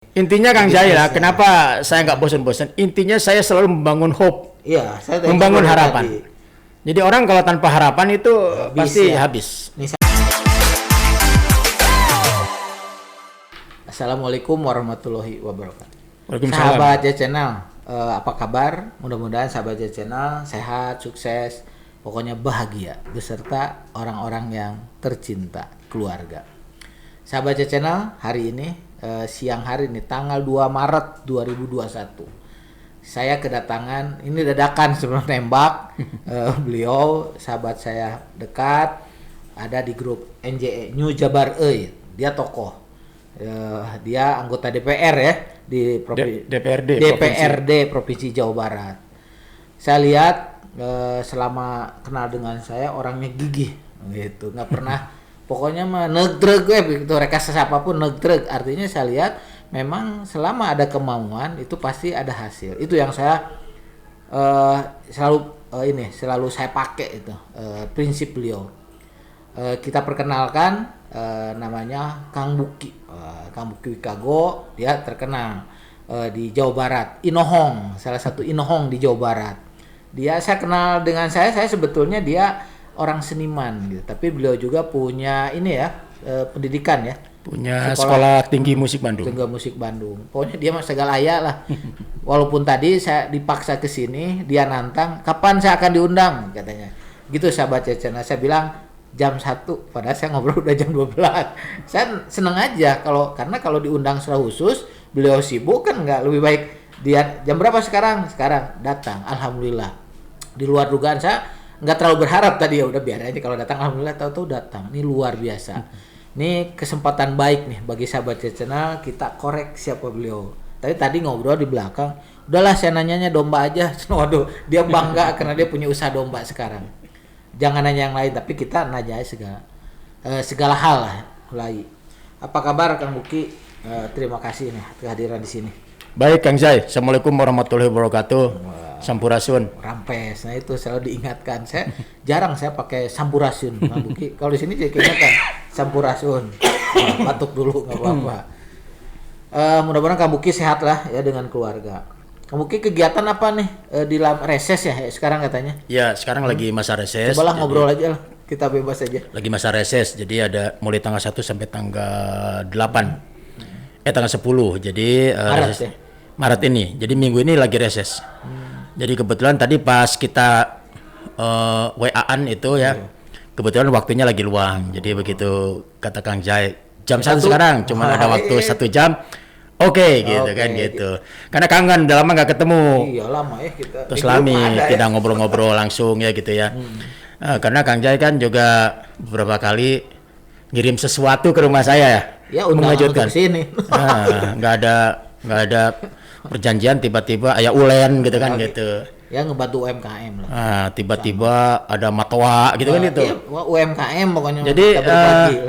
Intinya Kang Jai lah, kenapa saya nggak bosan-bosan? Intinya saya selalu membangun hope, Iya, saya membangun harapan. tadi. Jadi orang kalau tanpa harapan itu pasti ya. habis. Assalamualaikum warahmatullahi wabarakatuh. Waalaikumsalam. Sahabat J Channel, apa kabar? Mudah-mudahan sahabat J Channel sehat, sukses, pokoknya bahagia beserta orang-orang yang tercinta, keluarga. Sahabat J Channel, hari ini siang hari ini tanggal 2 Maret 2021. Saya kedatangan, ini dadakan sebelum nembak. Beliau sahabat saya dekat, ada di grup NJE New Jabar E. Dia tokoh. Dia anggota DPR ya di DPRD Provinsi Jawa Barat. Saya lihat selama kenal dengan saya orangnya gigih gitu, nggak pernah pokoknya mah negdreg begitu, rekayasa siapapun negdreg. Artinya saya lihat memang selama ada kemauan itu pasti ada hasil. Itu yang saya selalu saya pakai itu prinsip beliau. Kita perkenalkan namanya Kang Buki. Kang Buki Wikago, dia terkenal di Jawa Barat, Inohong, salah satu Inohong di Jawa Barat. Saya kenal dengan saya sebetulnya dia orang seniman gitu, tapi beliau juga punya ini ya pendidikan ya, punya sekolah tinggi musik Bandung. Pokoknya dia mah segalanya lah. Walaupun tadi saya dipaksa ke sini, dia nantang, kapan saya akan diundang katanya. Gitu sahabat Cecena, saya bilang jam 1, padahal saya ngobrol udah jam 12. Saya seneng aja karena kalau diundang secara khusus, beliau sibuk kan nggak lebih baik dia jam berapa sekarang datang. Alhamdulillah. Di luar dugaan saya nggak terlalu berharap tadi, ya udah biar aja kalau datang, alhamdulillah tahu-tahu datang. Ini luar biasa. Ini kesempatan baik nih bagi sahabat channel, kita korek siapa beliau. Tadi ngobrol di belakang, udahlah saya nanyanya domba aja. Waduh, dia bangga karena dia punya usaha domba sekarang. Jangan nanya yang lain, tapi kita nanya segala hal lah. Apa kabar Kang Buki? Terima kasih nih kehadiran di sini. Baik Kang Jai, Assalamualaikum warahmatullahi wabarakatuh. Sampurasun. Rampes, nah itu selalu diingatkan. Saya jarang saya pakai sampurasun, Kang Buki. Kalau di sini jadi ingatkan sampurasun. Batuk dulu nggak apa-apa. Mudah-mudahan Kang Buki sehat lah ya dengan keluarga. Kang Buki kegiatan apa nih di reses ya sekarang katanya? Ya sekarang lagi masa reses. Cobalah ngobrol aja lah, kita bebas aja. Lagi masa reses, jadi ada mulai tanggal 1 sampai tanggal 8. Tanggal 10. Jadi Maret, ya? Maret ini. Jadi minggu ini lagi reses. Jadi kebetulan tadi pas kita WA-an itu ya, kebetulan waktunya lagi luang. Jadi begitu kata Kang Jai, jam 1 sekarang, cuma ada waktu 1 jam. Oke, gitu kan gitu. Karena kangen, udah lama nggak ketemu. Iya lama ya kita. Terus lami kita ngobrol-ngobrol langsung ya gitu ya. Karena Kang Jai kan juga beberapa kali ngirim sesuatu ke rumah saya ya. Ya mengejutkan sini. Nggak ada perjanjian, tiba-tiba ayah ulen gitu kan gitu. Ya ngebantu UMKM lah. Tiba-tiba ada matwa gitu kan itu. Ya, UMKM pokoknya. Jadi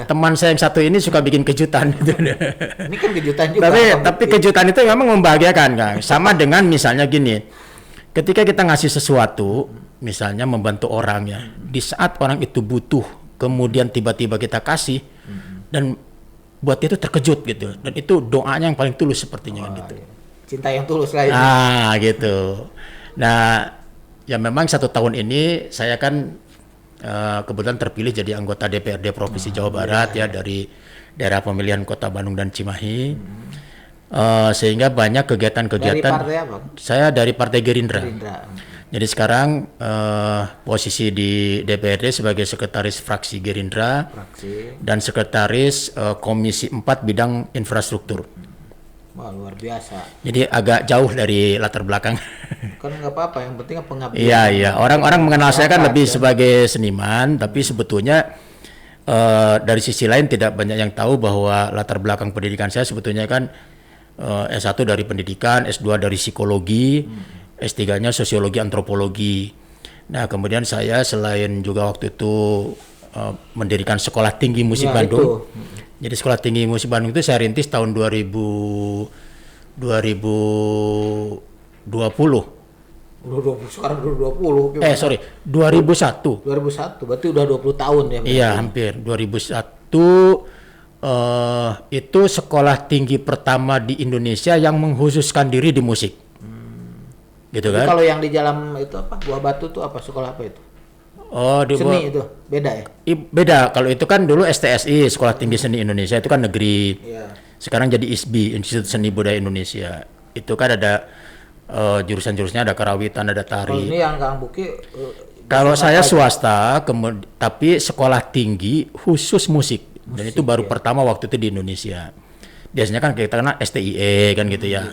teman saya yang satu ini suka bikin kejutan gitu. Ini kan kejutan juga. Tapi kejutan itu memang membahagiakan Kang. Sama dengan misalnya gini, ketika kita ngasih sesuatu, misalnya membantu orang ya, di saat orang itu butuh, kemudian tiba-tiba kita kasih dan buat dia itu terkejut gitu, dan itu doanya yang paling tulus sepertinya kan gitu. Cinta yang tulus lah ini. Gitu. Nah, ya memang 1 tahun ini saya kan kebetulan terpilih jadi anggota DPRD Provinsi Jawa Barat ya dari daerah pemilihan Kota Bandung dan Cimahi. Sehingga banyak kegiatan-kegiatan. Dari partai apa? Saya dari Partai Gerindra. Jadi sekarang posisi di DPRD sebagai sekretaris fraksi Gerindra dan sekretaris Komisi 4 bidang infrastruktur. Wah, luar biasa. Jadi agak jauh dari latar belakang. Kan nggak apa-apa, yang penting pengabdian. Iya. Orang-orang mengenal saya kan lebih sebagai seniman, tapi sebetulnya dari sisi lain tidak banyak yang tahu bahwa latar belakang pendidikan saya sebetulnya kan S1 dari pendidikan, S2 dari psikologi, S3-nya sosiologi antropologi. Nah, kemudian saya selain juga waktu itu mendirikan Sekolah Tinggi Musik Bandung. Jadi Sekolah Tinggi Musik Bandung itu saya rintis tahun 2020. Sekarang 2020. 2001. 2001, berarti udah 20 tahun ya. Iya, hampir. 2001 itu sekolah tinggi pertama di Indonesia yang mengkhususkan diri di musik. Gitu Jadi kan? kalau yang di Jalan itu apa? Buah Batu tuh apa? Sekolah apa itu? Oh, di Seni itu beda ya? beda. Kalau itu kan dulu STSI, Sekolah Tinggi Seni Indonesia, itu kan negeri. Iya. Sekarang jadi ISBI, Institut Seni Budaya Indonesia. Itu kan ada jurusan-jurusannya, ada karawitan, ada Kalau tari. ini yang Kang Buki Kalau saya swasta, tapi sekolah tinggi khusus musik. Dan itu baru pertama waktu itu di Indonesia. Biasanya kan kita kenal STIE kan gitu ya.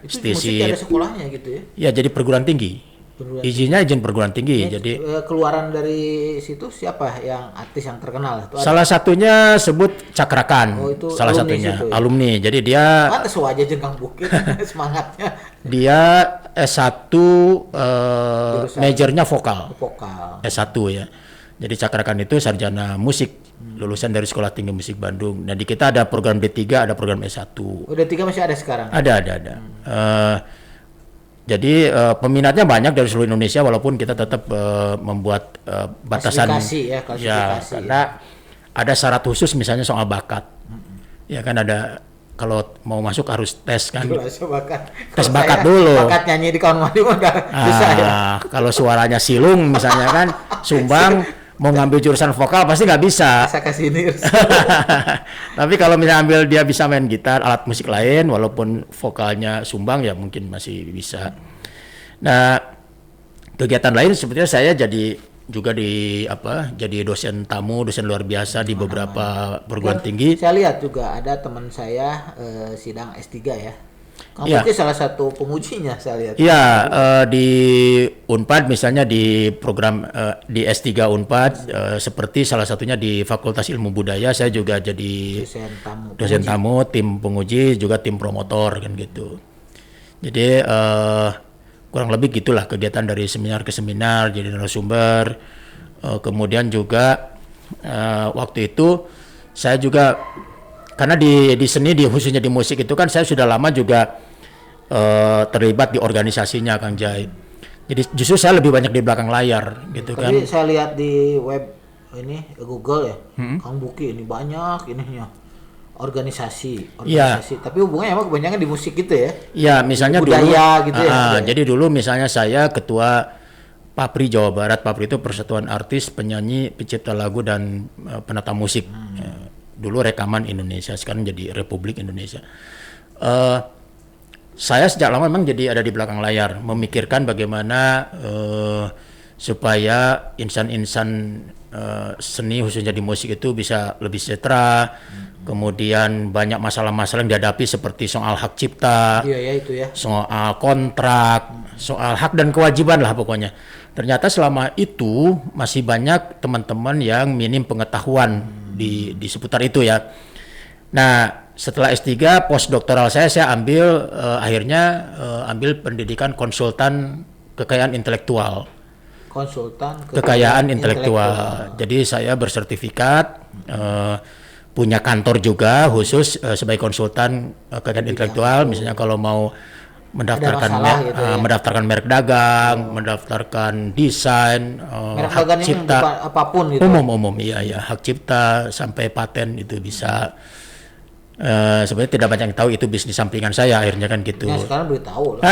itu musik ada sekolahnya gitu ya? Ya jadi perguruan tinggi. Izinnya izin perguruan tinggi. Jadi Keluaran dari situ siapa yang artis yang terkenal? Itu salah satunya sebut Cakrakan. Oh, itu salah alumni satunya situ ya? alumni. Jadi dia Pantes wajah jeung Kang Buki semangatnya dia S1 majornya vokal. vokal. S1 ya. Jadi Cakrakan itu sarjana musik, lulusan dari Sekolah Tinggi Musik Bandung. Nah, di kita ada program D3, ada program S1. Udah 3 masih ada sekarang? Ada. Jadi peminatnya banyak dari seluruh Indonesia, walaupun kita tetap membuat batasan. Klasifikasi ya, klasifikasi. Karena ada syarat khusus misalnya soal bakat. Ya kan ada, kalau mau masuk harus tes kan. Tes bakat dulu. Bakat nyanyi di kawan mandi mah bisa ya. Kalau suaranya silung misalnya kan, sumbang, mau ngambil jurusan vokal pasti nggak bisa. Bisa kasih ini. Tapi kalau misalnya ambil dia bisa main gitar, alat musik lain, walaupun vokalnya sumbang ya mungkin masih bisa. Nah, kegiatan lain sebetulnya saya jadi juga jadi dosen tamu, dosen luar biasa di beberapa perguruan tinggi. Saya lihat juga ada teman saya sidang S3 ya. Kamu Iya. mungkin salah satu pengujinya saya lihat. Iya, di Unpad misalnya di program di S3 Unpad seperti salah satunya di Fakultas Ilmu Budaya saya juga jadi dosen tamu, tim penguji juga tim promotor kan gitu. Jadi kurang lebih gitulah kegiatan dari seminar ke seminar jadi narasumber. Kemudian juga waktu itu saya juga karena di seni khususnya di musik itu kan saya sudah lama juga terlibat di organisasinya Kang Jai. Jadi justru saya lebih banyak di belakang layar gitu kan. Tapi saya lihat di web ini Google ya, Kang Buki ini banyak ininya organisasi. Iya. Tapi hubungannya emang kebanyakan di musik gitu ya. Iya, misalnya budaya dulu gitu ya. Jadi dulu misalnya saya ketua Papri Jawa Barat. Papri itu Persatuan Artis, Penyanyi, Pencipta Lagu dan Penata Musik. Dulu Rekaman Indonesia, sekarang jadi Republik Indonesia. Saya sejak lama memang jadi ada di belakang layar, memikirkan bagaimana supaya insan-insan seni khususnya di musik itu bisa lebih sejahtera. Kemudian banyak masalah-masalah yang dihadapi seperti soal hak cipta, Iya ya itu ya. soal kontrak, soal hak dan kewajiban lah pokoknya. Ternyata selama itu masih banyak teman-teman yang minim pengetahuan di seputar itu ya. Nah, setelah S3 postdoktoral saya ambil akhirnya ambil pendidikan konsultan kekayaan intelektual. Konsultan Kekayaan intelektual. Jadi saya bersertifikat, punya kantor juga khusus sebagai konsultan kekayaan intelektual. Misalnya kalau mau mendaftarkan gitu ya. mendaftarkan merek dagang, mendaftarkan desain, merek hak dagangnya cipta, apapun gitu. umum iya, hak cipta sampai paten itu bisa. Sebenarnya tidak banyak yang tahu itu bisnis sampingan saya akhirnya kan gitu. Ya sekarang beritahu lah.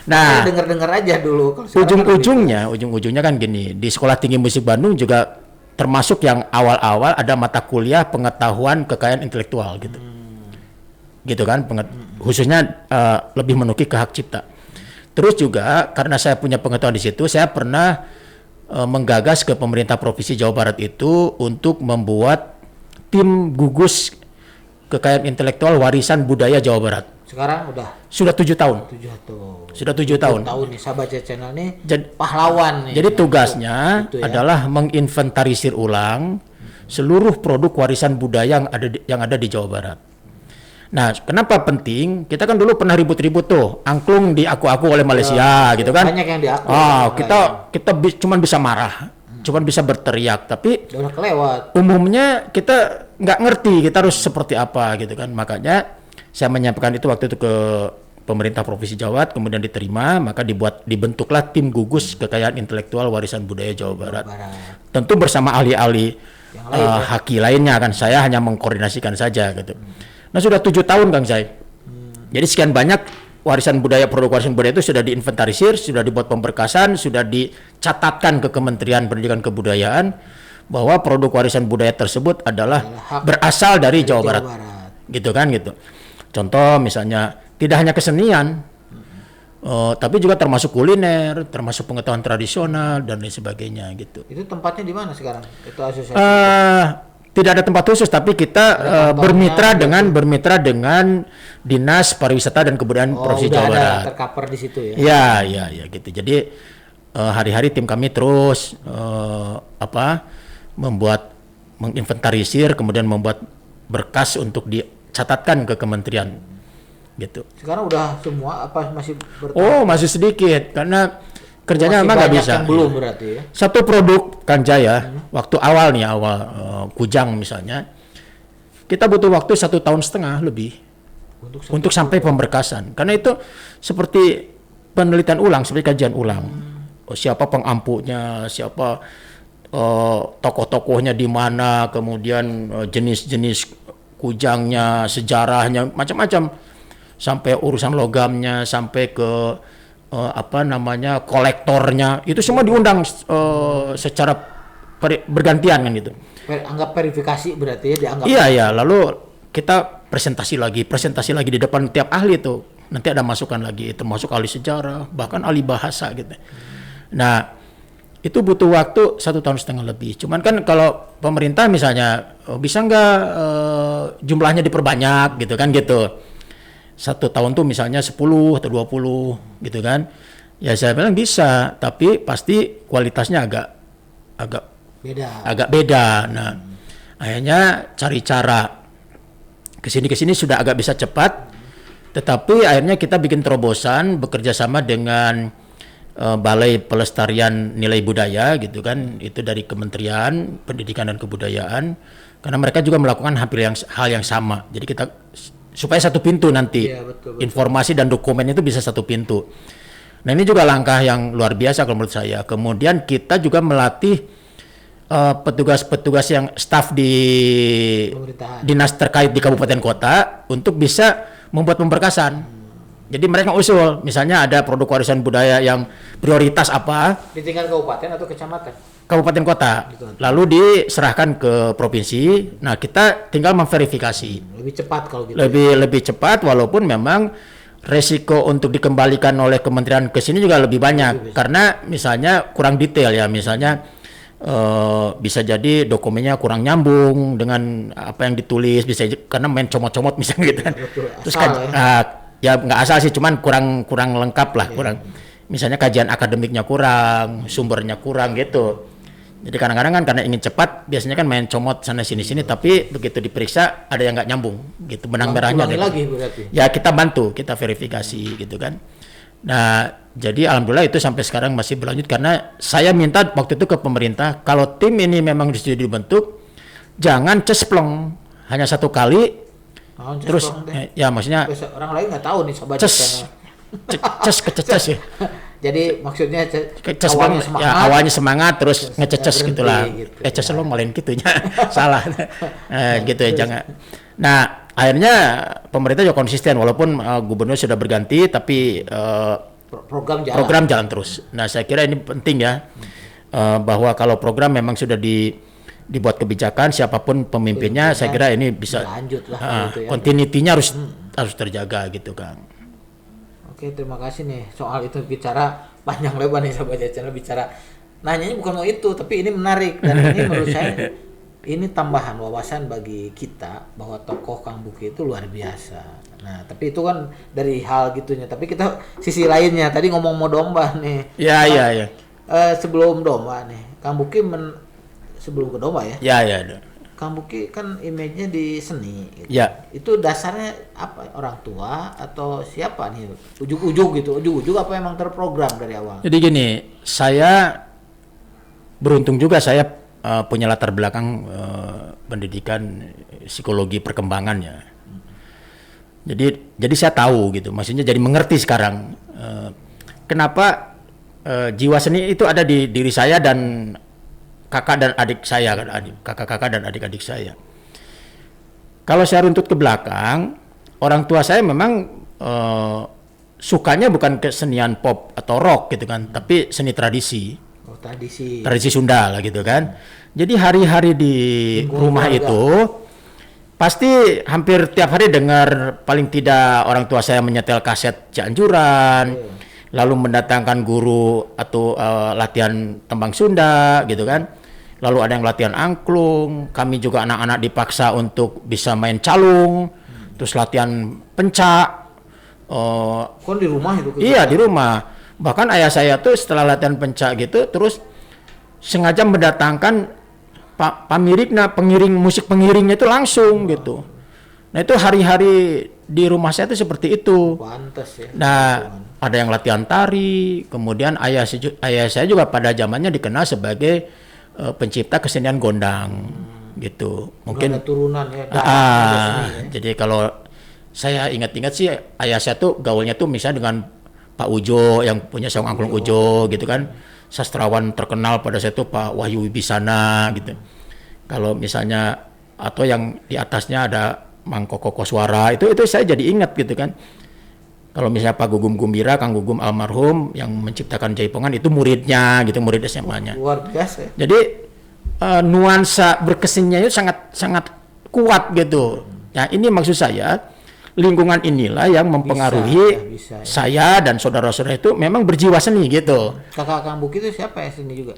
Nah, dengar aja dulu. ujung-ujungnya kan gini, di Sekolah Tinggi Musik Bandung juga termasuk yang awal-awal ada mata kuliah pengetahuan kekayaan intelektual gitu. Gitu kan, khususnya lebih menukik ke hak cipta. Terus juga karena saya punya pengetahuan di situ, saya pernah menggagas ke pemerintah Provinsi Jawa Barat itu untuk membuat tim gugus kekayaan intelektual warisan budaya Jawa Barat. Sekarang udah Sudah 7 tahun. Sudah 7 tahun. Nih Sahabat Channel nih pahlawan nih. Jadi tugasnya Itu ya. adalah menginventarisir ulang seluruh produk warisan budaya yang ada di Jawa Barat. Nah, kenapa penting? Kita kan dulu pernah ribut-ribut tuh, angklung diaku-aku oleh Malaysia gitu kan. Banyak yang diaku. Kita cuman bisa marah, cuman bisa berteriak, tapi udah kelewat. umumnya kita nggak ngerti kita harus seperti apa gitu kan. Makanya saya menyampaikan itu waktu itu ke pemerintah Provinsi Jawa, kemudian diterima, maka dibentuklah tim gugus kekayaan intelektual warisan budaya Jawa Barat. Tentu bersama ahli-ahli Yang lain, ya? haki lainnya kan. Saya hanya mengkoordinasikan saja gitu. Nah sudah 7 tahun Kang Sai. Jadi sekian banyak produk warisan budaya itu sudah diinventarisir, sudah dibuat pemberkasan, sudah dicatatkan ke Kementerian Pendidikan Kebudayaan bahwa produk warisan budaya tersebut adalah berasal dari Jawa Barat. Gitu kan gitu. Contoh misalnya tidak hanya kesenian, tapi juga termasuk kuliner, termasuk pengetahuan tradisional dan lain sebagainya gitu. Itu tempatnya di mana sekarang? Itu asosiasi. Tidak ada tempat khusus, tapi kita bermitra dengan Dinas Pariwisata dan Kebudayaan Provinsi Jawa Barat. Tercover di situ ya? Ya gitu. Jadi hari-hari tim kami terus menginventarisir, kemudian membuat berkas untuk dicatatkan ke kementerian. Gitu. Sekarang udah semua apa masih bertahap? Oh, masih sedikit karena kerjanya memang nggak bisa. Yang belum berarti ya. Satu produk Kang Jaya, waktu awal Kujang misalnya, kita butuh waktu 1,5 tahun lebih untuk sampai pemberkasan. Karena itu seperti penelitian ulang, seperti kajian ulang. Siapa pengampunya, siapa tokoh-tokohnya di mana, kemudian jenis-jenis kujangnya, sejarahnya, macam-macam. Sampai urusan logamnya, sampai ke kolektornya, itu semua diundang secara bergantian kan gitu. Anggap verifikasi berarti ya, dianggap. Iya, lalu kita presentasi lagi di depan tiap ahli itu. Nanti ada masukan lagi, termasuk ahli sejarah, bahkan ahli bahasa gitu. Nah, itu butuh waktu 1,5 tahun lebih. Cuman kan kalau pemerintah misalnya bisa nggak jumlahnya diperbanyak gitu kan gitu. 1 tahun tuh misalnya 10 atau 20 gitu kan. Ya saya bilang bisa, tapi pasti kualitasnya agak beda. Nah, akhirnya cari cara kesini sudah agak bisa cepat, tetapi akhirnya kita bikin terobosan bekerja sama dengan Balai Pelestarian Nilai Budaya gitu kan, itu dari Kementerian Pendidikan dan Kebudayaan, karena mereka juga melakukan hampir hal yang sama. Jadi kita supaya satu pintu nanti, betul. Informasi dan dokumen itu bisa satu pintu. Nah ini juga langkah yang luar biasa kalau menurut saya. Kemudian kita juga melatih petugas-petugas yang staf di dinas terkait di kabupaten kota untuk bisa membuat pemberkasan. Jadi mereka usul, misalnya ada produk warisan budaya yang prioritas apa di tingkat kabupaten atau kecamatan? Kabupaten kota, lalu diserahkan ke provinsi. Nah kita tinggal memverifikasi. Lebih cepat kalau gitu. Lebih cepat, walaupun memang resiko untuk dikembalikan oleh kementerian ke sini juga lebih banyak. Karena misalnya kurang detail ya, misalnya bisa jadi dokumennya kurang nyambung dengan apa yang ditulis, bisa karena main comot-comot misalnya gitu kan. Terus kan ya nggak asal sih, cuman kurang lengkap lah, kurang. Misalnya kajian akademiknya kurang, sumbernya kurang gitu. Jadi kadang-kadang kan karena ingin cepat, biasanya kan main comot sana sini, tapi begitu diperiksa ada yang nggak nyambung, gitu benang merahnya. Lagi berarti. Ya kita bantu, kita verifikasi gitu kan. Nah jadi alhamdulillah itu sampai sekarang masih berlanjut, karena saya minta waktu itu ke pemerintah, kalau tim ini memang disudah dibentuk, jangan cesplong hanya 1 kali, terus ya maksudnya orang lain nggak tahu nih sobat kececes ya. Jadi maksudnya awalnya semangat terus ngececes gitulah. Ceces lo malain gitunya. Salah. Gitu ya jangan. Nah, akhirnya pemerintah juga konsisten walaupun gubernur sudah berganti, tapi program jalan terus. Nah, saya kira ini penting ya. Bahwa kalau program memang sudah dibuat kebijakan, siapapun pemimpinnya, saya kira ini bisa kontinuitinya harus terjaga gitu, Kang. Oke, terima kasih nih. Soal itu bicara panjang lebar nih sahabat channel, bicara nanyanya bukan mau itu, tapi ini menarik dan ini menurut saya ini tambahan wawasan bagi kita bahwa tokoh Kang Buki itu luar biasa. Nah, tapi itu kan dari hal gitunya. Tapi kita sisi lainnya tadi ngomong mau domba nih. Iya. Sebelum domba nih, Kang Buki sebelum ke domba ya? Iya. Kang Buki kan image-nya di seni gitu. Ya. Itu dasarnya apa? Orang tua atau siapa nih? Ujuk-ujuk gitu. Ujuk-ujuk apa emang terprogram dari awal? Jadi gini, saya beruntung juga saya punya latar belakang pendidikan psikologi perkembangan ya. Jadi saya tahu gitu. Maksudnya jadi mengerti sekarang kenapa jiwa seni itu ada di diri saya, dan kakak dan adik saya, kakak-kakak dan adik-adik saya. Kalau saya runtut ke belakang, orang tua saya memang sukanya bukan kesenian pop atau rock gitu kan, tapi seni tradisi. Oh, tradisi. Tradisi Sunda lah gitu kan. Jadi hari-hari di rumah itu pasti hampir tiap hari dengar paling tidak orang tua saya menyetel kaset Cianjuran, lalu mendatangkan guru atau latihan tembang Sunda gitu kan. Lalu ada yang latihan angklung, kami juga anak-anak dipaksa untuk bisa main calung, terus latihan pencak. Kon di rumah itu? Iya di rumah. Bahkan ayah saya tuh setelah latihan pencak gitu, terus sengaja mendatangkan pengiring musik pengiringnya itu langsung gitu. Nah itu hari-hari di rumah saya itu seperti itu. Pantes ya. Nah ada yang latihan tari, kemudian ayah saya juga pada zamannya dikenal sebagai pencipta kesenian gondang gitu. Mungkin ada turunan ya. Jadi kalau saya ingat-ingat sih ayah saya tuh gaulnya tuh misalnya dengan Pak Ujo yang punya saung angklung Ujo gitu kan, sastrawan terkenal pada saat itu Pak Wahyu Wibisana gitu. Kalau misalnya atau yang di atasnya ada Mang Koko Koswara itu saya jadi ingat gitu kan. Kalau misalnya Pak Gugum Gumbira, Kang Gugum almarhum yang menciptakan Jaipongan itu muridnya gitu, murid SMA-nya. Luar biasa. Jadi nuansa berkeseniannya itu sangat kuat gitu. Nah ini maksud saya, lingkungan inilah yang mempengaruhi bisa. saya dan saudara-saudara itu memang berjiwa seni gitu. Kakak Kang Buki itu siapa ya sini juga?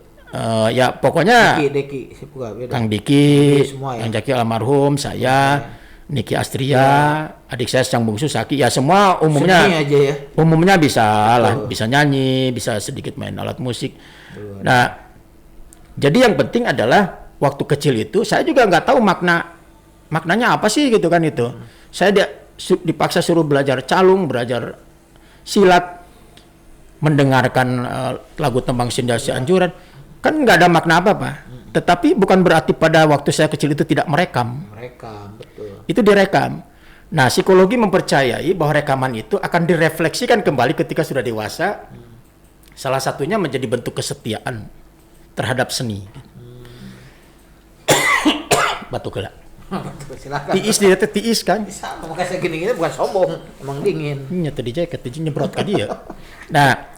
Ya pokoknya Deki, beda. Kang Diki, semua ya? Kang Jaki almarhum, saya, Niki Astria, adik saya yang bungsu Saki, ya semua umumnya seni aja ya? Umumnya bisa lah, bisa nyanyi, bisa sedikit main alat musik. Nah, jadi yang penting adalah waktu kecil itu saya juga nggak tahu maknanya apa sih gitu kan itu. Saya dipaksa suruh belajar calung, belajar silat, mendengarkan lagu tembang Sunda Cianjuran, kan nggak ada makna apa-apa. Tetapi bukan berarti pada waktu saya kecil itu tidak merekam. Merekam, betul. Itu direkam. Nah, psikologi mempercayai bahwa rekaman itu akan direfleksikan kembali ketika sudah dewasa. Salah satunya menjadi bentuk kesetiaan terhadap seni. Batuk gelap. Silakan. Tiis dia teh tiis kan? Sama makanya saya gini-gini bukan sombong, emang dingin. Nya tadi jaket itu nyebrot ke dia. Nah,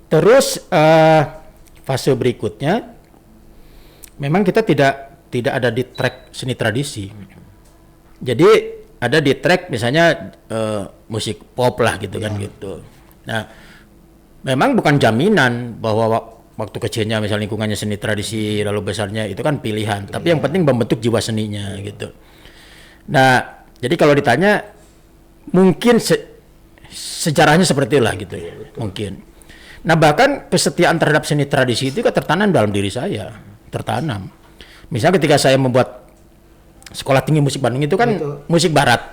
terus fase berikutnya memang kita tidak ada di track seni tradisi. Jadi ada di track misalnya musik pop lah gitu kan gitu. Nah, memang bukan jaminan bahwa waktu kecilnya misalnya lingkungannya seni tradisi lalu besarnya itu kan pilihan, tapi yang penting membentuk jiwa seninya gitu. Nah, jadi kalau ditanya mungkin sejarahnya seperti itulah gitu ya, mungkin. Nah, bahkan kesetiaan terhadap seni tradisi itu kan tertanam dalam diri saya, tertanam. Misalnya ketika saya membuat Sekolah Tinggi Musik Bandung itu kan musik barat.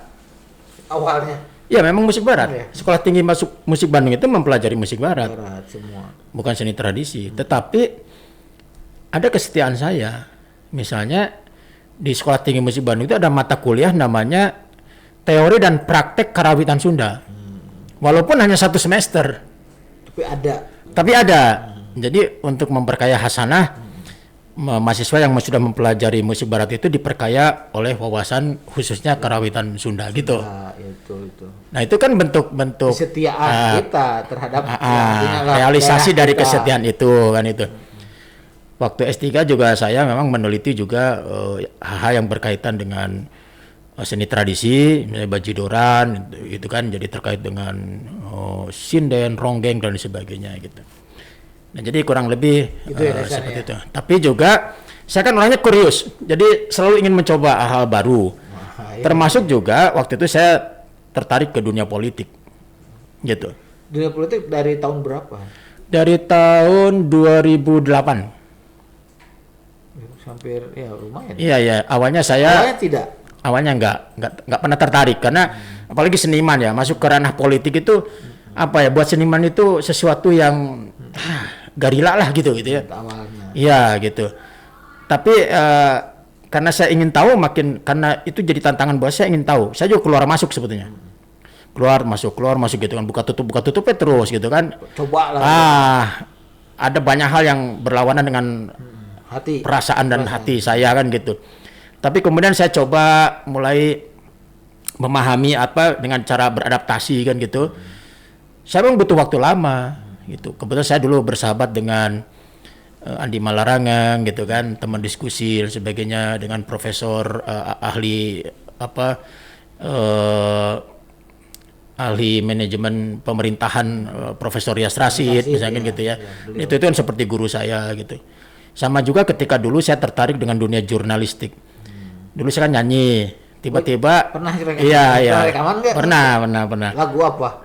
Awalnya. Ya memang musik barat. Sekolah Tinggi Musik Bandung itu mempelajari musik barat. Semua. Bukan seni tradisi. Tetapi ada kesetiaan saya. Misalnya di Sekolah Tinggi Musik Bandung itu ada mata kuliah namanya Teori dan Praktek Karawitan Sunda. Walaupun hanya 1 semester. Tapi ada. Jadi untuk memperkaya hasanah mahasiswa yang sudah mempelajari musik barat itu diperkaya oleh wawasan khususnya karawitan Sunda gitu. Itu. Nah itu kan bentuk kesetiaan kita terhadap realisasi dari kesetiaan itu kan itu. Waktu S3 juga saya memang meneliti juga hal-hal yang berkaitan dengan seni tradisi, misalnya bajidoran itu kan jadi terkait dengan sinden, ronggeng dan sebagainya gitu. Nah, jadi kurang lebih seperti itu. Tapi juga saya kan orangnya kurius, jadi selalu ingin mencoba hal baru. Termasuk juga waktu itu saya tertarik ke dunia politik, gitu. Dunia politik dari tahun berapa? Dari tahun 2008. Hampir ya lumayan. Iya. Awalnya tidak. Awalnya nggak pernah tertarik karena apalagi seniman ya masuk ke ranah politik itu apa ya buat seniman itu sesuatu yang garila lah gitu ya. Iya gitu. Tapi karena saya ingin tahu karena itu jadi tantangan buat saya ingin tahu. Saya juga keluar masuk sebetulnya. Keluar masuk gitu kan buka tutupnya terus gitu kan. Coba lah. ada banyak hal yang berlawanan dengan perasaan dan hati saya kan gitu. Tapi kemudian saya coba mulai memahami apa dengan cara beradaptasi kan gitu. Saya memang butuh waktu lama gitu. Kebetulan saya dulu bersahabat dengan Andi Malarangang gitu kan, teman diskusi dan sebagainya, dengan profesor ahli ahli manajemen pemerintahan Profesor Yas Rashid misalnya gitu ya. Itu kan seperti guru saya gitu. Sama juga ketika dulu saya tertarik dengan dunia jurnalistik. Dulu saya kan nyanyi, tiba-tiba rekaman nggak? Pernah. Lagu apa?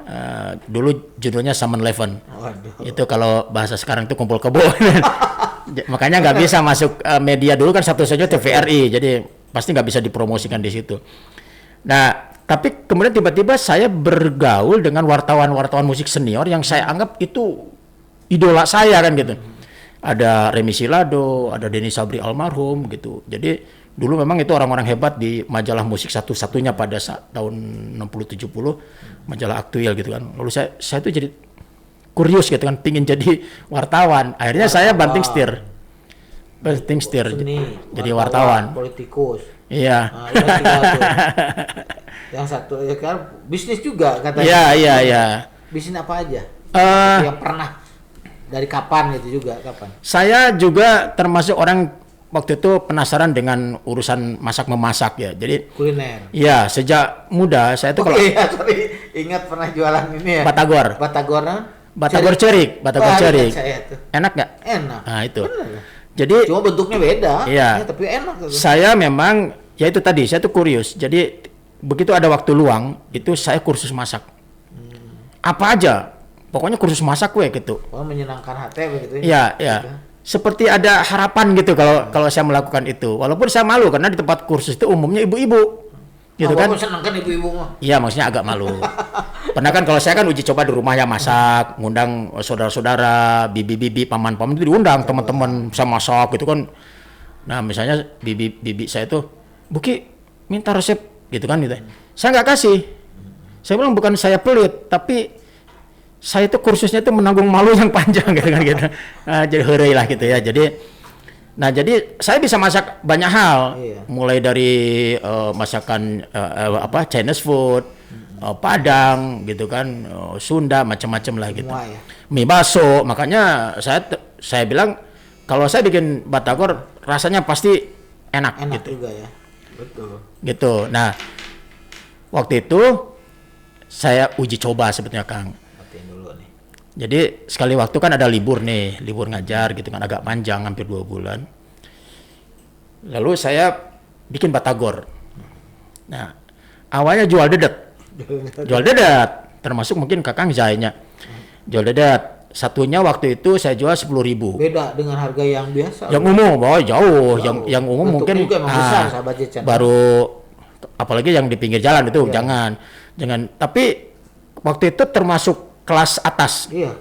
Dulu judulnya Summon Eleven. Waduh. Itu kalau bahasa sekarang itu kumpul kebo. Makanya nggak bisa masuk media, dulu kan satu-satunya TVRI, jadi pasti nggak bisa dipromosikan di situ. Nah, tapi kemudian tiba-tiba saya bergaul dengan wartawan-wartawan musik senior yang saya anggap itu idola saya kan gitu. Ada Remi Silado, ada Denny Sabri almarhum gitu. Jadi dulu memang itu orang-orang hebat di majalah musik satu-satunya pada tahun 60-70, majalah Aktuil gitu kan. Lalu saya tuh jadi kurius gitu kan, pingin jadi wartawan. Akhirnya saya banting setir jadi wartawan. Politikus. Iya. Yang satu ya kan bisnis juga katanya. Iya. Bisnis apa aja? Yang pernah dari kapan gitu juga kapan? Saya juga termasuk orang waktu itu penasaran dengan urusan masak-memasak ya. Jadi kuliner. Iya, sejak muda saya tuh ingat pernah jualan ini ya. Batagor cerik. Enak nggak? Enak. Nah, itu. Bener. Jadi cuma bentuknya beda. Iya. Ya, tapi enak gitu. Saya memang ya itu tadi, saya tuh kurius. Jadi begitu ada waktu luang, itu saya kursus masak. Apa aja. Pokoknya kursus masak gitu. Oh, menyenangkan hati begitu ya. Iya. Seperti ada harapan gitu kalau saya melakukan itu. Walaupun saya malu karena di tempat kursus itu umumnya ibu-ibu. Gitu kan? Senang kan ibu-ibu mah. Iya, maksudnya agak malu. Pernah kan kalau saya kan uji coba di rumahnya masak, ngundang saudara-saudara, bibi-bibi, paman-paman itu diundang, teman-teman saya masak gitu kan. Nah, misalnya bibi saya tuh, "Buki, minta resep," gitu kan gitu. Saya nggak kasih. Saya bilang bukan saya pelit, tapi saya itu kursusnya itu menanggung malu yang panjang gitu kan gitu. Nah, jadi heureuy lah gitu ya. Jadi saya bisa masak banyak hal. Iya. Mulai dari masakan Chinese food, Padang gitu kan, Sunda macam-macam lah gitu. Semua ya. Mie baso, makanya saya bilang kalau saya bikin batagor rasanya pasti enak gitu. Juga ya. Betul. Gitu. Nah, waktu itu saya uji coba sebetulnya Kang. Jadi sekali waktu kan ada libur ngajar gitu kan, agak panjang hampir 2 bulan. Lalu saya bikin batagor. Nah, awalnya jual dedet, termasuk mungkin Kakang Zainya. Jual dedet. Satunya waktu itu saya jual 10.000. Beda dengan harga yang biasa. Yang umum, jauh. Yang umum mungkin baru, apalagi yang di pinggir jalan itu jangan. Tapi waktu itu termasuk kelas atas. Iya,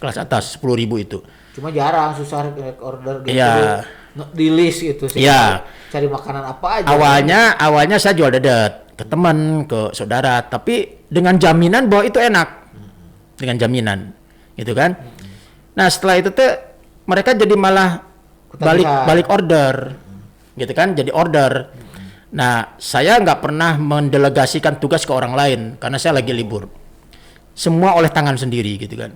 kelas atas 10.000 itu. Cuma jarang, susah order gitu. Iya. Di list gitu sih. Iya. Cari makanan apa aja. Awalnya saya jual dedet ke teman, ke saudara, tapi dengan jaminan bahwa itu enak. Dengan jaminan. Gitu kan? Nah, setelah itu tuh mereka jadi malah balik order. Gitu kan? Jadi order. Nah, saya nggak pernah mendelegasikan tugas ke orang lain karena saya lagi libur. Semua oleh tangan sendiri gitu kan.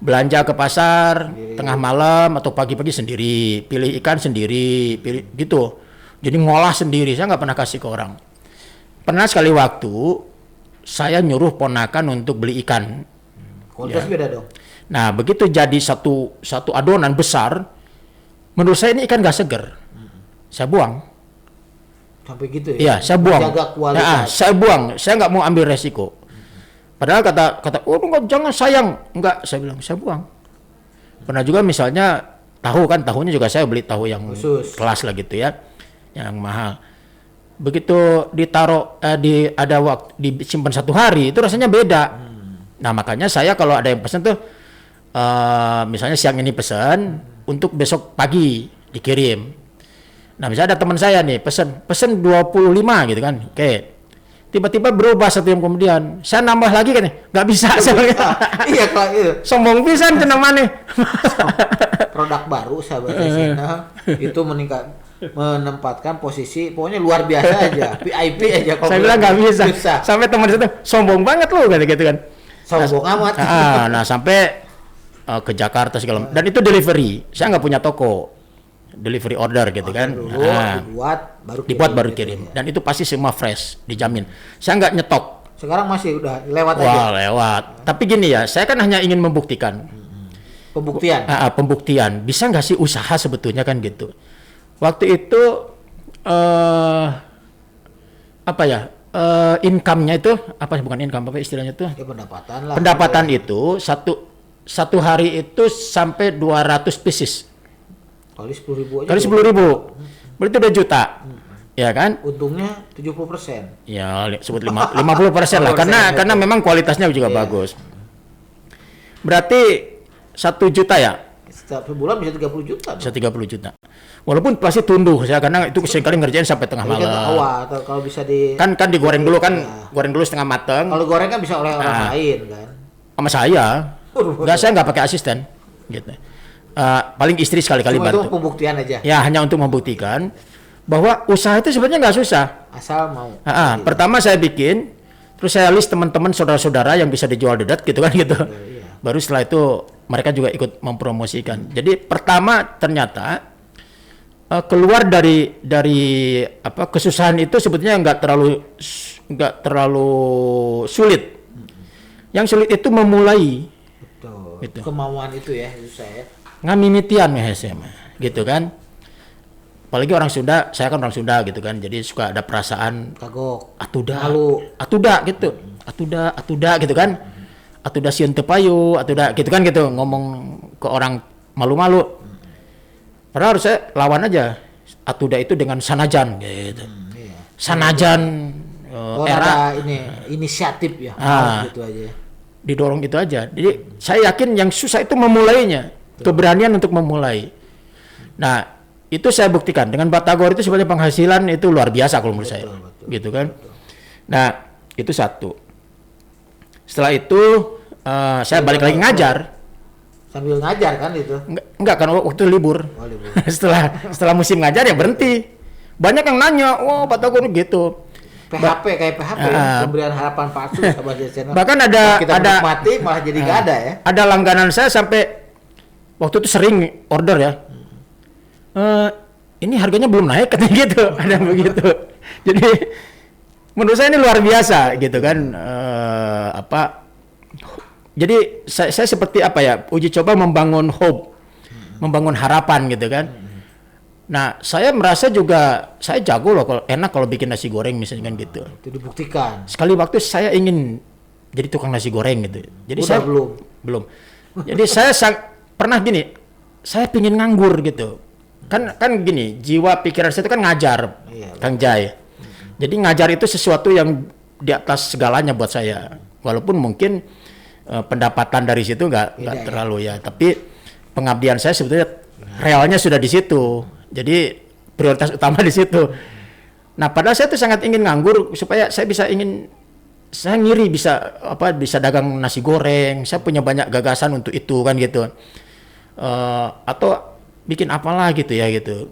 Belanja ke pasar tengah malam atau pagi-pagi sendiri, pilih ikan sendiri, pilih gitu. Jadi ngolah sendiri, saya nggak pernah kasih ke orang. Pernah sekali waktu saya nyuruh ponakan untuk beli ikan. Kualitas beda dong. Nah, begitu jadi satu adonan besar, menurut saya ini ikan nggak seger. Saya buang. Sampai gitu ya? Iya, saya buang. Jaga kualitas. Saya buang. Saya nggak mau ambil resiko. Padahal kata, oh enggak, jangan sayang. Enggak, saya bilang, saya buang. Pernah juga misalnya tahunya juga saya beli tahu yang khusus, kelas lah gitu ya, yang mahal. Begitu ditaruh ada waktu disimpan 1 hari, itu rasanya beda. Nah, makanya saya kalau ada yang pesan tuh, misalnya siang ini pesan, untuk besok pagi dikirim. Nah, misalnya ada teman saya nih pesen 25 gitu kan, oke. Tiba-tiba berubah 1 jam kemudian. Saya nambah lagi kan, nggak bisa. Iya kalau itu Sombong pisan cenah maneh. produk baru sahabat Cina itu menempatkan posisi pokoknya luar biasa aja, VIP aja. Saya bilang nggak bisa. Sampai teman itu sombong banget lu kata gitu kan. Sombong amat. Nah sampai ke Jakarta segala macam. Dan itu delivery. Saya nggak punya toko. Delivery order gitu kan. Dulu, dibuat baru gitu kirim. ya. Dan itu pasti semua fresh, dijamin. Saya nggak nyetok. Sekarang masih udah lewat aja. Wah, lewat. Tapi gini ya, saya kan hanya ingin membuktikan. Pembuktian. Pembuktian. Bisa nggak sih usaha sebetulnya kan gitu. Waktu itu apa ya? Income-nya itu apa bukan income apa istilahnya itu? Ya pendapatan lah. Pendapatan itu satu hari itu sampai 200 pieces. Kali 10.000 aja. Kali 10.000. Berarti udah juta. Ya kan? Untungnya 70%. Ya, sebut 50% lah karena memang kualitasnya juga bagus. Berarti 1 juta ya? Setiap bulan bisa 30 juta. Bisa 30 juta. Walaupun pasti tunduh saya karena itu seringkali ngerjain sampai tengah malam. Atau kalau bisa kan digoreng dulu kan, goreng dulu setengah mateng. Kalau goreng kan bisa oleh orang lain kan. Sama saya. Saya nggak pakai asisten gitu. Paling istri sekali-kali bantu. Itu pembuktian aja. Ya, hanya untuk membuktikan bahwa usaha itu sebenarnya nggak susah. Asal mau. Pertama saya bikin, terus saya list teman-teman saudara-saudara yang bisa dijual dedet gitu kan gitu. Iya. Baru setelah itu mereka juga ikut mempromosikan. Jadi pertama ternyata keluar dari apa kesusahan itu sebetulnya nggak terlalu sulit. Yang sulit itu memulai. Betul. Gitu. Kemauan itu ya susah ya. Ngamimitian ya SMA, gitu kan. Apalagi orang Sunda, saya kan orang Sunda gitu kan, jadi suka ada perasaan kagok, atuda gitu, atuda gitu kan, atuda sieun teu payu, atuda gitu kan gitu, ngomong ke orang malu-malu. Padahal harus saya lawan aja, atuda itu dengan sanajan gitu, iya. Sanajan era ini inisiatif ya, gitu aja. Didorong itu aja. Jadi saya yakin yang susah itu memulainya. Keberanian untuk memulai. Nah, itu saya buktikan dengan Batagor itu sebenarnya penghasilan itu luar biasa kalau menurut saya. Gitu kan. Nah, itu satu. Setelah itu saya balik lagi ngajar. Sambil ngajar kan itu? Enggak kan waktu libur. Oh, libur. setelah musim ngajar ya berhenti. Banyak yang nanya, "Wah, Batagor gitu." PHP ya, pemberian harapan palsu sahabat channel. Bahkan kita mati malah jadi nggak ada ya. Ada langganan saya sampai waktu itu sering order ya. Ini harganya belum naik katanya gitu, ada begitu. Jadi menurut saya ini luar biasa gitu kan. Jadi saya seperti apa ya, uji coba membangun hope, membangun harapan gitu kan. Nah, saya merasa juga saya jago loh kalau enak kalau bikin nasi goreng misalnya kan gitu. Itu dibuktikan. Sekali waktu saya ingin jadi tukang nasi goreng gitu. Jadi udah saya belum. Jadi saya pernah gini, saya pingin nganggur gitu. Kan gini, jiwa pikiran saya itu kan ngajar, Kang Jai. Jadi ngajar itu sesuatu yang di atas segalanya buat saya. Walaupun mungkin pendapatan dari situ nggak terlalu ya, tapi pengabdian saya sebetulnya realnya sudah di situ. Jadi prioritas utama di situ. Nah, padahal saya tuh sangat ingin nganggur supaya saya saya ngiri bisa dagang nasi goreng. Saya punya banyak gagasan untuk itu kan gitu. Atau bikin apalah gitu ya gitu.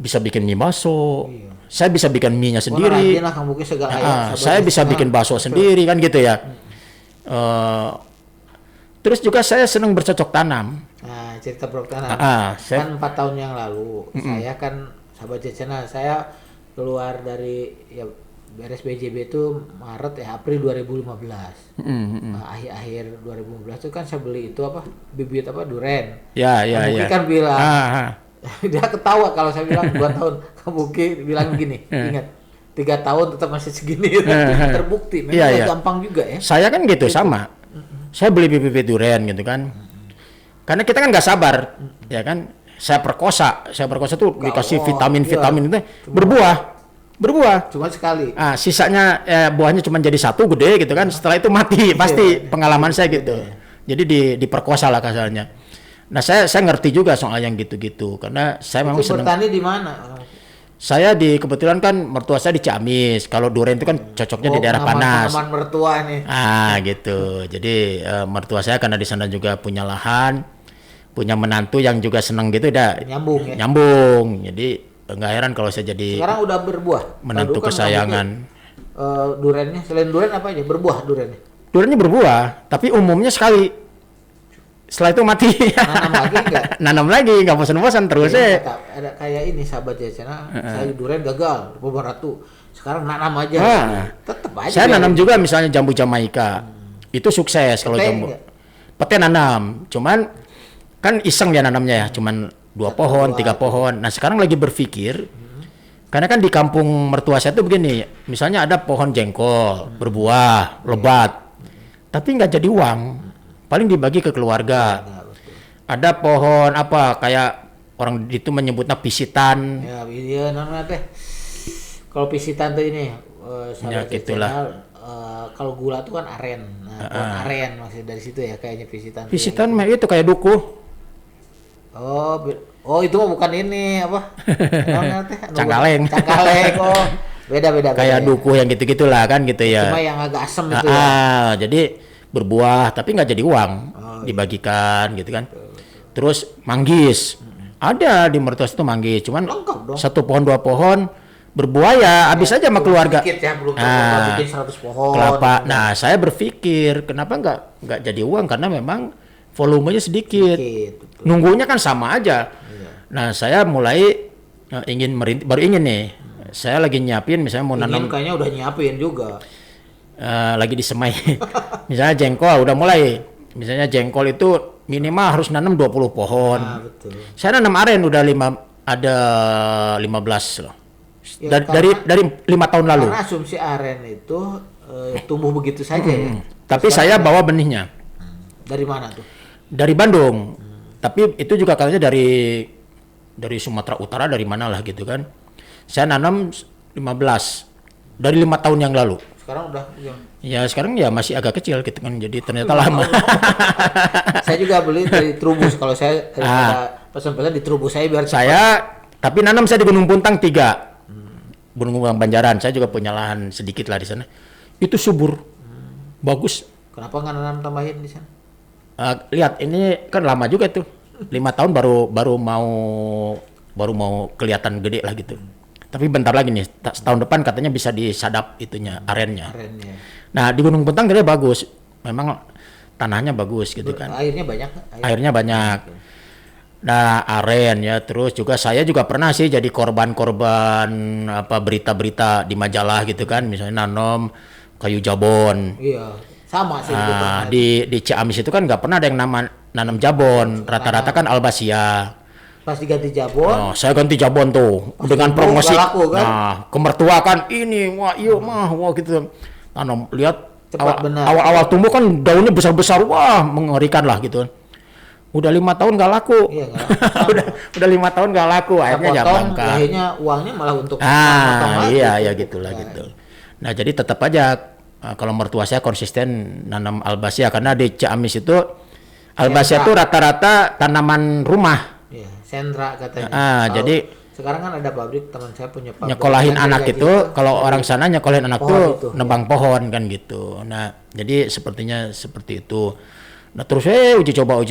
Bisa bikin mie bakso. Iya. Saya bisa bikin mie-nya sendiri. Saya bisa bikin bakso sendiri kan gitu ya. Terus juga saya senang bercocok tanam. Nah, cerita bercocok tanam. Kan 4 tahun yang lalu, saya kan sahabat channel, saya keluar dari beres BJB itu Maret April 2015. Akhir 2015 itu kan saya beli itu bibit duren. Ya. Kan bilang, dia ketawa kalau saya bilang 2 tahun, kamu bilang begini, ingat 3 tahun tetap masih segini, terbukti. Memang gampang juga ya. Saya kan gitu sama. Saya beli bibit durian gitu kan. Karena kita kan nggak sabar, ya kan. Saya perkosa tuh dikasih vitamin itu berbuah. Cuma sekali. Sisanya buahnya cuma jadi 1 gede gitu kan. Setelah itu mati pasti pengalaman saya gitu. Jadi diperkosa lah kasarnya. Nah saya ngerti juga soal yang gitu-gitu karena saya memang senang. Bertani di mana? Saya kebetulan kan mertua saya di Ciamis. Kalau durian itu kan cocoknya di daerah panas. Pengalaman mertua nih. Gitu. Jadi mertua saya karena di sana juga punya lahan, punya menantu yang juga senang gitu, Nyambung ya. nyambung. Jadi nggak heran kalau saya jadi Sekarang udah berbuah. menantu Kalau dulu kan kesayangan. Duriannya selain durian apa aja? Berbuah duriannya. Duriannya berbuah, tapi umumnya sekali. Setelah itu mati. Nanam lagi enggak? Nanam lagi, nggak bosan-bosan terus Ada kayak ini sahabat ya, saya durian gagal, ratu. Sekarang nanam aja. Tetap aja. Saya nanam juga misalnya jambu Jamaika. Itu sukses kalau Pete jambu. enggak? Pete nanam, cuman kan iseng dia nanamnya ya, cuman 2 pohon, 3 pohon. Nah, sekarang lagi berpikir karena kan di kampung mertua saya tuh begini, misalnya ada pohon jengkol, berbuah, lebat. Tapi nggak jadi uang. Paling dibagi ke keluarga. Ada pohon apa kayak orang itu menyebutnya pisitan. Ya, iya namanya teh. Kalau pisitan tuh ini Ya, sahabat gitulah. channel, kalau gula tuh kan aren. Nah, pohon aren maksudnya dari situ ya kayaknya pisitan. Pisitan mah itu kayak duku. Oh itu mah bukan ini apa? Namanya teh? Cangkaleng. Cangkaleng. Oh, beda Kayak ya. duku yang gitu-gitulah kan gitu ya. Cuma yang agak asem itu ya. Jadi berbuah tapi nggak jadi uang, dibagikan gitu kan. Terus manggis. Ada di mertua itu manggis, cuman Lengkap dong. 1 pohon 2 pohon berbuah ya habis aja sama keluarga. Sedikit ya, belum bikin 100 pohon. Kelapa. Nah, saya berpikir kenapa nggak jadi uang karena memang volumenya sedikit. Betul. Nunggunya kan sama aja. Nah, saya mulai ingin baru ingin nih. Saya lagi nyiapin misalnya mau nanam Kayaknya udah nyiapin juga. lagi disemai. Misalnya jengkol udah mulai. Misalnya jengkol itu minimal harus nanam 20 pohon. Betul. Saya nanam aren udah 15 loh. Ya, Dari 5 tahun lalu. Karena asumsi aren itu tumbuh begitu saja ya. Tapi saya bawa benihnya Dari mana tuh? dari Bandung. Tapi itu juga katanya dari Sumatera Utara dari mana lah gitu kan. Saya nanam 15 dari 5 tahun yang lalu. Sekarang udah Ya sekarang ya masih agak kecil gitu kan. Jadi ternyata lama. Saya juga beli dari Trubus. Kalau saya pesan-pesan di Trubus saya biar Tapi nanam saya di Gunung Puntang 3. Gunung Puntang Banjaran. Saya juga punya lahan sedikit lah di sana. Itu subur. Bagus. Kenapa nggak nanam tambahin di sana? Lihat ini kan lama juga tuh. 5 tahun baru mau kelihatan gede lah gitu. Tapi bentar lagi nih, setahun depan katanya bisa disadap itunya, arennya. Nah, di Gunung Puntang gede bagus. Memang tanahnya bagus gitu kan. Airnya banyak? Airnya banyak. Nah, aren ya, terus juga saya juga pernah sih jadi korban-korban berita-berita di majalah gitu kan, misalnya nanam kayu jabon. Iya, sama sih. Di Ciamis itu kan nggak pernah ada yang nanam jabon, rata-rata kan albasia. Pas diganti jabon. Saya ganti jabon tuh dengan promosi. Laku, kan? Nah, ke mertua kan ini, wah gitu. Tanam, lihat awal-awal tumbuh kan daunnya besar-besar, wah mengerikan lah gitu. Udah 5 tahun nggak laku. Iya, udah 5 tahun nggak laku, akhirnya jabang kan. Akhirnya uangnya malah untuk iya gitulah gitu. Nah, jadi tetap aja kalau mertua saya konsisten nanam albasia karena di Ciamis itu albasia itu rata-rata tanaman rumah. Iya, sentra katanya. Jadi sekarang kan ada pabrik, teman saya punya pabrik. Nyekolahin anak itu, kalau orang sana nyekolahin anak tuh nebang pohon kan gitu. Nah, jadi sepertinya seperti itu. Nah, terus uji coba.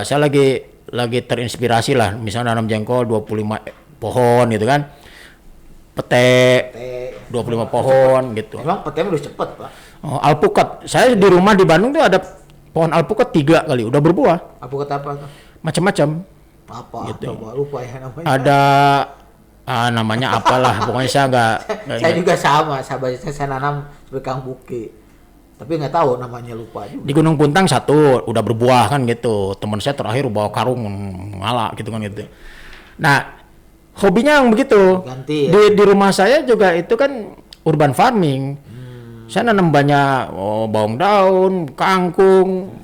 Saya lagi terinspirasi lah, misalnya nanam jengkol 25 pohon gitu kan. Pete 25 pohon gitu. Emang pete udah cepet, Pak. Alpukat. Saya di rumah di Bandung tuh ada pohon alpukat 3 kali udah berbuah. Alpukat apa tuh? Macam-macam. Apa? Gitu. Lupa ya namanya. Ada namanya apalah, pokoknya saya nggak. Saya juga sama, saya nanam sebagai Kang Buki. Tapi nggak tahu namanya, lupa juga. Di Gunung Puntang 1 udah berbuah kan gitu. Teman saya terakhir bawa karung ngalak gitu kan gitu. Nah, hobinya yang begitu. Ganti ya? Di rumah saya juga itu kan urban farming. Saya nanam banyak bawang daun, kangkung,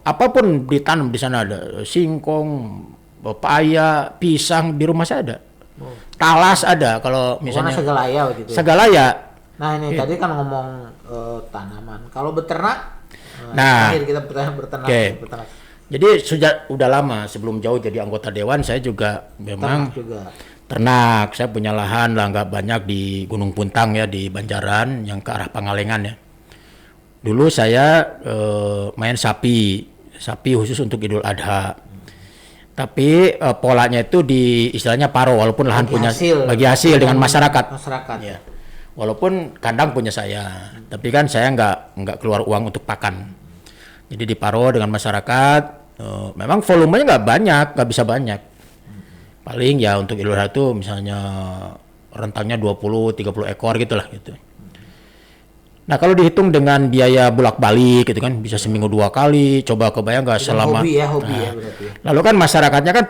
apapun ditanam di sana ada. Singkong, pepaya, pisang di rumah saya ada. Talas ada kalau misalnya. Segalaya gitu. Segalaya. Nah ini tadi kan ngomong tanaman. Kalau beternak, akhir kita beternak. Jadi udah lama sebelum jauh jadi anggota dewan saya juga memang ternak. Saya punya lahan lah nggak banyak di Gunung Puntang ya, di Banjaran yang ke arah Pangalengan ya. Dulu saya main sapi khusus untuk Idul Adha. Tapi polanya itu di istilahnya paro, walaupun lahan bagi hasil dengan masyarakat. Ya. Walaupun kandang punya saya, tapi kan saya nggak keluar uang untuk pakan. Jadi di paro dengan masyarakat. Memang volumenya nggak bisa banyak. Paling ya untuk Idul Adha itu misalnya rentangnya 20-30 ekor gitulah gitu. Nah kalau dihitung dengan biaya bolak-balik gitu kan bisa seminggu 2 kali, coba kebayang nggak selama hobi ya berarti. Lalu kan masyarakatnya kan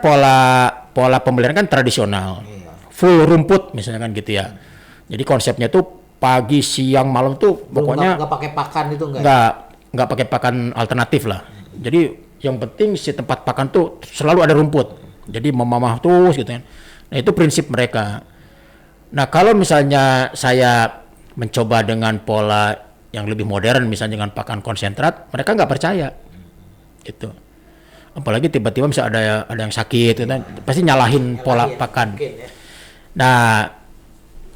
pola pembelian kan tradisional, full rumput misalnya kan gitu ya. Jadi konsepnya tuh pagi, siang, malam tuh pokoknya nggak pakai pakan itu nggak pakai pakan alternatif lah. Jadi yang penting si tempat pakan tuh selalu ada rumput, jadi memamah terus gitu kan. Nah itu prinsip mereka. Nah kalau misalnya saya mencoba dengan pola yang lebih modern, misalnya dengan pakan konsentrat, mereka nggak percaya, gitu. Apalagi tiba-tiba bisa ada yang sakit, gitu kan, pasti nyalahin pola pakan. Ya. Nah,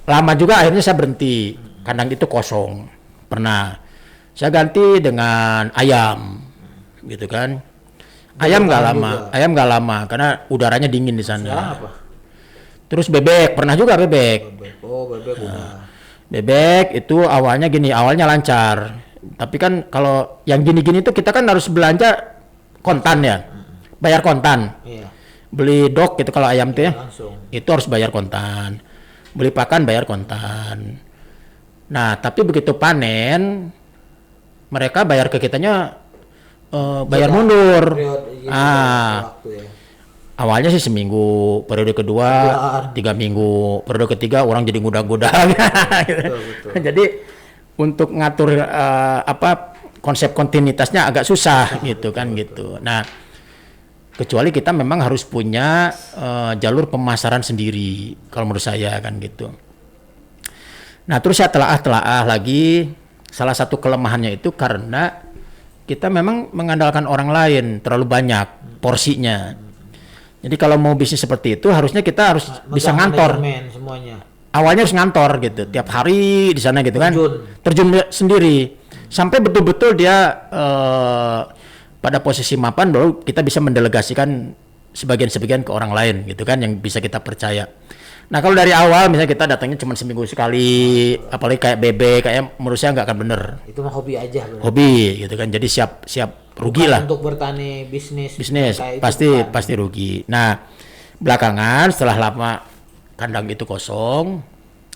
lama juga akhirnya saya berhenti, kandang itu kosong. Pernah, saya ganti dengan ayam, gitu kan. Ayam nggak lama, karena udaranya dingin di sana. Apa? Terus bebek, pernah juga bebek. Bebek udah. Bebek itu awalnya lancar. Tapi kan kalau yang gini-gini itu kita kan harus belanja kontan ya. Bayar kontan. Iya. Beli dok gitu kalau ayam tuh ya. Langsung. Itu harus bayar kontan. Beli pakan bayar kontan. Nah, tapi begitu panen mereka bayar ke kitanya bayar mundur. Waktu ya. Awalnya sih seminggu, periode kedua 3 minggu, periode ketiga orang jadi goda-goda. Betul. Jadi untuk ngatur konsep kontinuitasnya agak susah gitu kan gitu. Nah, kecuali kita memang harus punya jalur pemasaran sendiri kalau menurut saya kan gitu. Nah, terus saya telaah lagi, salah satu kelemahannya itu karena kita memang mengandalkan orang lain terlalu banyak porsinya. Jadi kalau mau bisnis seperti itu harusnya kita harus bisa ngantor. Semuanya. Awalnya harus ngantor gitu, tiap hari di sana gitu kan. Terjun sendiri sampai betul-betul dia pada posisi mapan, baru kita bisa mendelegasikan sebagian ke orang lain gitu kan yang bisa kita percaya. Nah kalau dari awal misalnya kita datangnya cuma seminggu sekali, apalagi kayak bebek, kayak menurut saya nggak akan bener. Itu mah hobi aja. Berarti. Hobi gitu kan, jadi siap rugi lah. Untuk bertani bisnis pasti rugi. Nah belakangan setelah lama kandang itu kosong,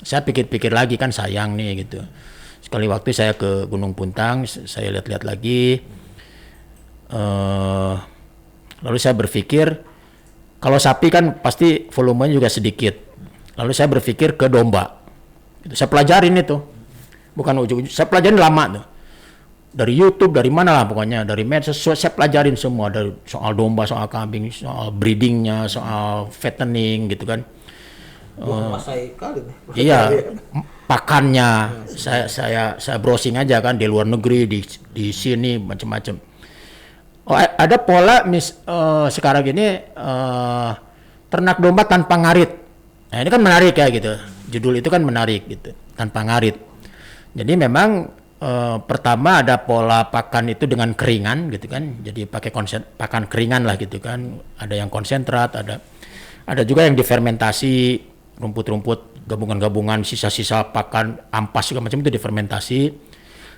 saya pikir-pikir lagi kan sayang nih gitu. Sekali waktu saya ke Gunung Puntang, saya lihat-lihat lagi, lalu saya berpikir kalau sapi kan pasti volumenya juga sedikit. Lalu saya berpikir ke domba. Saya pelajarin itu, bukan ujung-ujung. Saya pelajarin lama tuh. Dari YouTube, dari mana lah pokoknya, dari medsos, saya pelajarin semua, dari soal domba, soal kambing, soal breedingnya, soal fattening gitu kan. Iya, pakannya, saya browsing aja kan di luar negeri, di sini macam-macam. Oh, ada pola sekarang ini ternak domba tanpa ngarit. Nah ini kan menarik ya gitu, judul itu kan menarik gitu, tanpa ngarit. Jadi memang pertama ada pola pakan itu dengan keringan gitu kan, jadi pakai pakan keringan lah gitu kan. Ada yang konsentrat, ada juga yang difermentasi, rumput-rumput, gabungan-gabungan, sisa-sisa pakan, ampas juga macam itu difermentasi,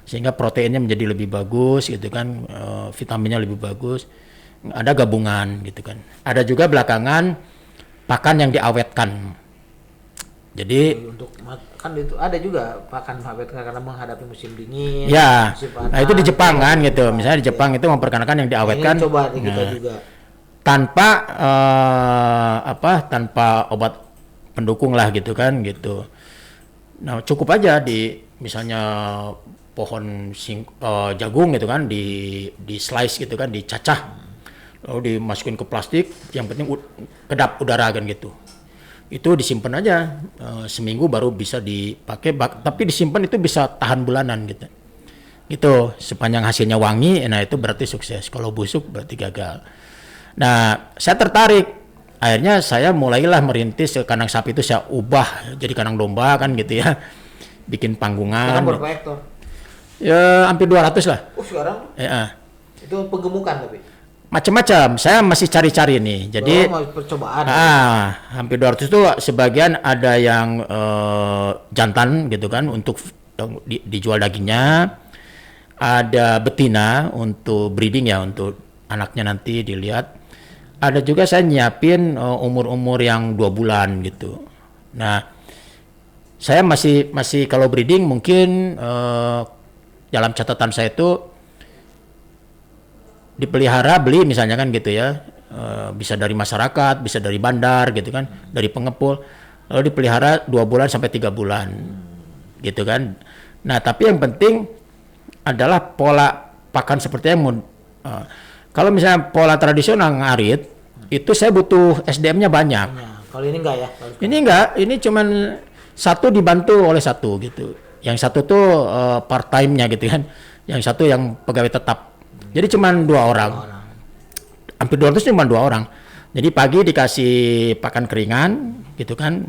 sehingga proteinnya menjadi lebih bagus gitu kan, vitaminnya lebih bagus. Ada gabungan gitu kan. Ada juga belakangan pakan yang diawetkan. Jadi untuk kan itu ada juga pakan awetkan karena menghadapi musim dingin. Ya, musim panas, nah itu di Jepang kan gitu. Misalnya di Jepang itu memperkenalkan yang diawetkan. Ini coba kita juga. Tanpa obat pendukung lah gitu kan gitu. Nah cukup aja di misalnya pohon jagung gitu kan di slice gitu kan, dicacah lalu dimasukin ke plastik, yang penting kedap udara kan gitu. Itu disimpan aja seminggu baru bisa dipakai, tapi disimpan itu bisa tahan bulanan gitu. Gitu sepanjang hasilnya wangi, nah itu berarti sukses. Kalau busuk berarti gagal. Nah saya tertarik, akhirnya saya mulailah merintis kandang sapi itu saya ubah jadi kandang domba kan gitu ya. Bikin panggungan. Sekarang berapa hektar? Ya hampir 200 lah. Sekarang Ya. itu penggemukan tapi. Macam-macam. Saya masih cari-cari nih. Jadi mau percobaan. hampir 200 itu sebagian ada yang jantan gitu kan untuk dijual dagingnya. Ada betina untuk breeding ya, untuk anaknya nanti dilihat. Ada juga saya nyiapin umur-umur yang 2 bulan gitu. Nah, saya masih kalau breeding mungkin dalam catatan saya itu dipelihara beli misalnya kan gitu ya, bisa dari masyarakat, bisa dari bandar gitu kan, dari pengepul, lalu dipelihara 2 bulan sampai 3 bulan gitu kan. Nah tapi yang penting adalah pola pakan seperti yang kalau misalnya pola tradisional ngarit itu saya butuh SDM-nya banyak. Kalau ini enggak ya? Ini enggak, ini cuman satu dibantu oleh satu gitu. Yang satu tuh part time-nya gitu kan, yang satu yang pegawai tetap. Jadi cuma 2 orang. Hampir 200 cuma 2 orang. Jadi pagi dikasih pakan keringan gitu kan,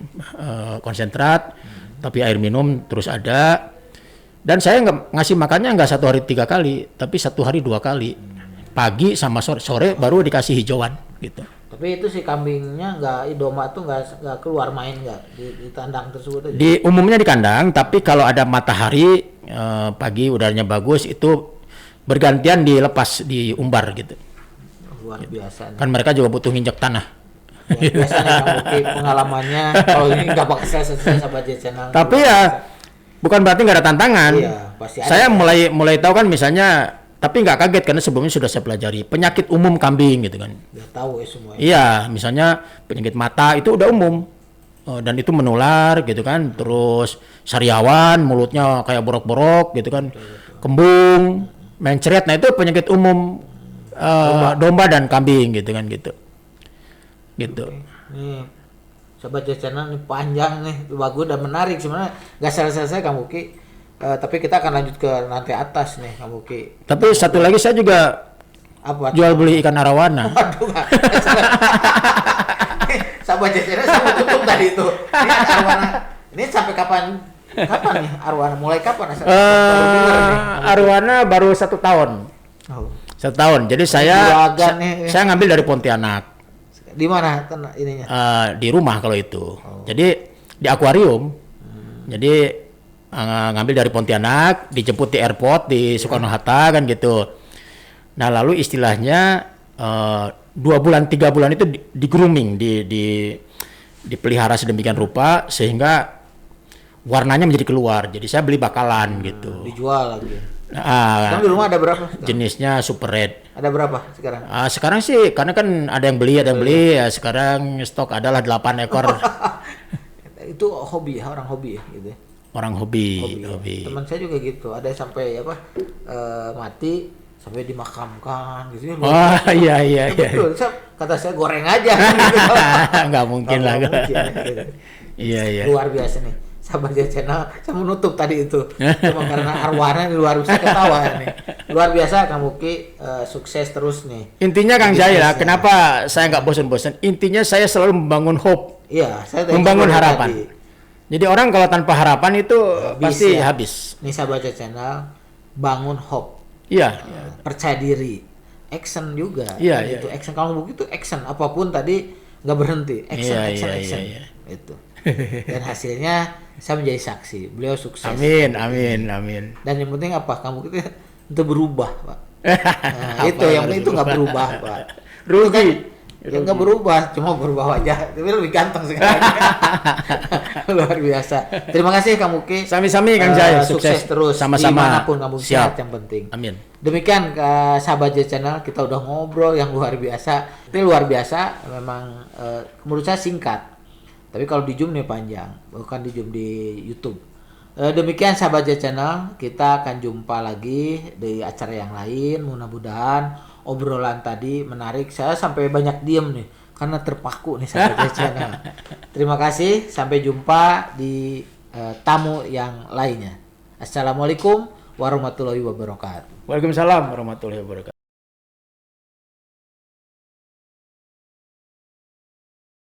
konsentrat, tapi air minum terus ada. Dan saya nggak ngasih makannya nggak 1 hari 3 kali, tapi 1 hari 2 kali. Pagi sama sore baru dikasih hijauan gitu. Tapi itu si kambingnya domba tuh nggak keluar main nggak di kandang tersebut aja? Di umumnya di kandang, tapi kalau ada matahari pagi udaranya bagus itu bergantian dilepas di umbar gitu. Luar biasa nih. Kan mereka juga butuh nginjek tanah. Ya, biasanya kamu pengalamannya kalau ini nggak pakai selesai sahabat channel. Tapi ya bukan berarti nggak ada tantangan. Iya, pasti ada. Saya mulai tahu kan misalnya, tapi nggak kaget karena sebelumnya sudah saya pelajari penyakit umum kambing gitu kan. Udah tahu ya semua. Iya, misalnya penyakit mata itu udah umum. Dan itu menular gitu kan. Terus sariawan, mulutnya kayak borok-borok gitu kan. Kembung, mencret. Nah itu penyakit umum domba dan kambing gitu kan gitu. Gitu. Nih, sahabat channel ini panjang nih, bagus dan menarik sebenarnya. Nggak selesai kamu Ki. Tapi kita akan lanjut ke nanti atas nih kamu Ki. Tapi satu lagi saya juga jual beli ikan arawana. Waduh, nggak. Sahabat channel sama tutup tadi itu. Ini arwana. Ini sampai kapan? Kapan nih arwana? Mulai kapan? Arwana baru 1 tahun. Oh. 1 tahun. Jadi saya ngambil dari Pontianak. Di mana ininya? Di rumah kalau itu. Jadi di akuarium. Jadi ngambil dari Pontianak, dijemput di airport di Soekarno Hatta kan gitu. Nah lalu istilahnya 2 bulan 3 bulan itu di grooming, dipelihara sedemikian rupa sehingga warnanya menjadi keluar. Jadi saya beli bakalan gitu. Dijual lagi. Sekarang di rumah ada berapa? Jenisnya super red. Ada berapa sekarang? Sekarang sih karena kan ada yang beli ya, sekarang stok adalah 8 ekor. Itu hobi, orang hobi ya gitu. Orang hobi. Ya. Teman saya juga gitu, ada sampai mati sampai dimakamkan gitu. Oh iya. Betul. Kata saya goreng aja gitu. Nggak mungkin lah. Gitu. Iya. Luar biasa nih. Sahabat channel, saya menutup tadi itu. Cuma karena arwana ini luar biasa ketawa nih. Luar biasa kamu Ki, sukses terus nih. Intinya Kang Jai lah, kenapa saya nggak bosan-bosan? Intinya saya selalu membangun hope. Iya, saya membangun harapan. Tadi. Jadi orang kalau tanpa harapan itu pasti habis. Nih sahabat channel, bangun hope. Iya. Percaya diri. Action juga. Iya. Itu action, kalau begitu action apapun tadi nggak berhenti. Action. Iya. Itu. Dan hasilnya saya menjadi saksi. Beliau sukses. Amin. Dan yang penting apa? Kamu itu berubah, Pak. Nah, itu yang penting itu nggak berubah, Pak. Rugi. Ya nggak berubah, cuma berubah wajah. Tapi lebih ganteng sekarang. Luar biasa. Terima kasih Kang Muki. Sami-sami Kang Jai. Sukses terus. Sama-sama. Dimanapun kamu sehat yang penting. Amin. Demikian sahabat channel, kita udah ngobrol yang luar biasa. Ini luar biasa. Memang menurut saya singkat. Tapi kalau di Zoom nih panjang, bukan di Zoom di YouTube. Demikian sahabat channel, kita akan jumpa lagi di acara yang lain. Mudah-mudahan obrolan tadi menarik. Saya sampai banyak diem nih karena terpaku nih sahabat channel. Terima kasih, sampai jumpa di tamu yang lainnya. Assalamualaikum warahmatullahi wabarakatuh. Waalaikumsalam warahmatullahi wabarakatuh.